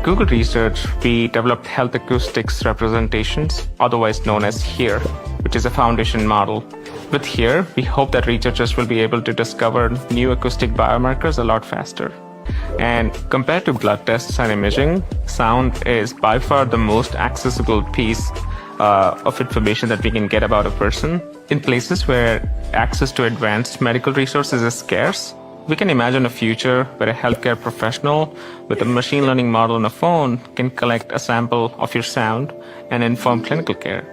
Google Research, we developed health acoustics representations, otherwise known as HEAR, which is a foundation model. With HEAR, we hope that researchers will be able to discover new acoustic biomarkers a lot faster. And compared to blood tests and imaging, sound is by far the most accessible piece of information that we can get about a person. In places where access to advanced medical resources is scarce, we can imagine a future where a healthcare professional with a machine learning model on a phone can collect a sample of your sound and inform clinical care.